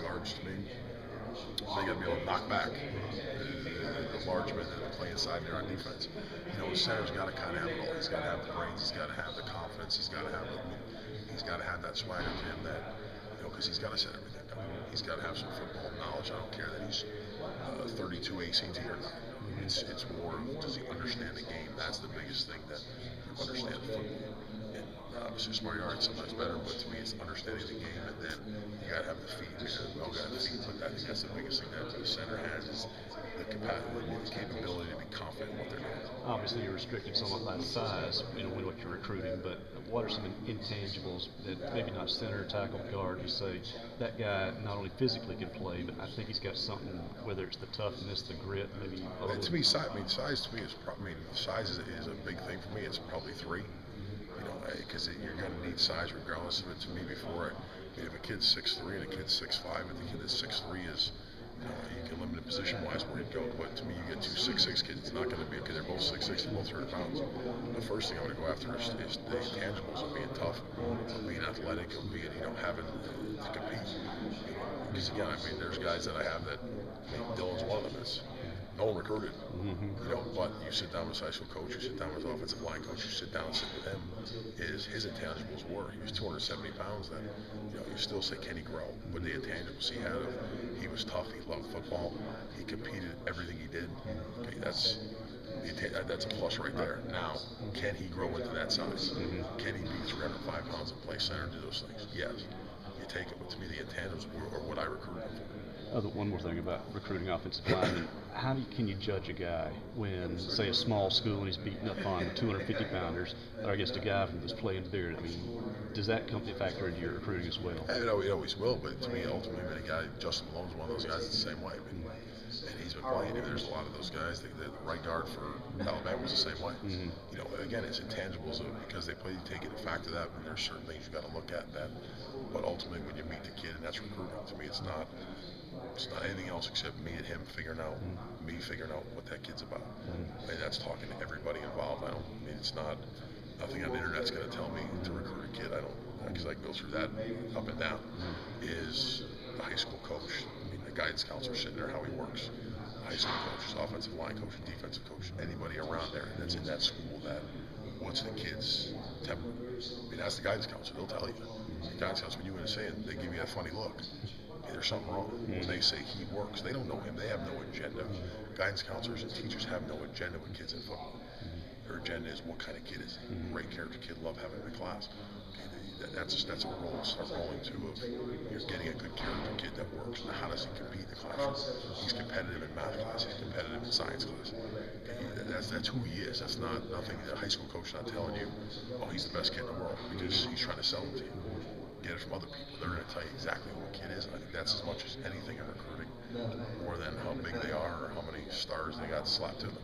Guards to me, they got to be able to knock back the large men that play inside there on defense. The center's got to kind of have it all. He's got to have the brains. He's got to have the confidence. He's got to have that swagger to him that, because he's got to set everything up. He's got to have some football knowledge. I don't care that he's 32 ACT or not. It's more of, does he understand the game? That's the biggest thing, that you understand football. And obviously smart yards sometimes better, but to me it's understanding the game, and then you got to have the feet. We all got the feet, but I think that's the biggest thing that the center has, is the capacity, the capability to be confident in what they're doing. Obviously you're restricted somewhat by size, with what you're recruiting, but what are some intangibles that maybe not center, tackle, guard, you say that guy not only physically can play, but I think he's got something, whether it's the toughness, the grit, maybe. To me, size to me is size is a big thing for me. It's probably 3. Because you're going to need size regardless of it. To me, before, if a kid's 6'3" and a kid's 6'5", and the kid that's 6'3" is, you can limit it position-wise where he'd go. But to me, you get 2 6'6" kids, it's not going to be, because they're both 6'6", they're both 100 pounds. The first thing I'm going to go after is the intangibles of being tough, of being athletic, of being, having to compete. Because again, there's guys that I have that, Dylan's one of them. No one recruited, but you sit down with his high school coach, you sit down with his offensive line coach, you sit down and sit with him, his intangibles were, he was 270 pounds then, you still say, can he grow? But the intangibles he had, he was tough, he loved football, he competed everything he did. Okay, that's a plus right there. Now, can he grow into that size? Can he be 305 pounds and play center and do those things? Yes. You take it, but to me the intangibles are what I recruited him for. One more thing about recruiting offensive linemen. How can you judge a guy when, say, a small school and he's beating up on 250-pounders, or I guess the guy from this playing bigger? Does that come to factor into your recruiting as well? It always will, but to me, ultimately, a guy, Justin Malone's one of those guys that's the same way. And he's been playing. There's a lot of those guys. The right guard for Alabama was the same way. Again, it's intangibles because they play. You take it a factor that, and there's certain things you got to look at that. But ultimately, when you meet the kid, and that's recruiting. To me, it's not anything else except me and him figuring out what that kid's about. And that's talking to everybody involved. It's not nothing on the internet's going to tell me to recruit a kid. I don't, because I go through that up and down. Is the high school coach, the guidance counselor sitting there, how he works. High school coaches, offensive line coach, defensive coach, anybody around there that's in that school, that what's the kid's temper. That's the guidance counselor. They'll tell you. The guidance counselor, when you say it, they give you a funny look. There's something wrong. When they say he works, they don't know him. They have no agenda. Guidance counselors and teachers have no agenda with kids in football. Their agenda is what kind of kid is he. Great character kid, love having him in class. That's a role. Start rolling to you're getting a good character kid that works. Now, how does he compete in the classroom? He's competitive in math class. He's competitive in science class. That's who he is. That's not nothing. The high school coach not telling you, oh, he's the best kid in the world, because he's trying to sell him to you. Get it from other people. They're going to tell you exactly who a kid is, and I think that's as much as anything in recruiting, more than how big they are or how many stars they got slapped to them.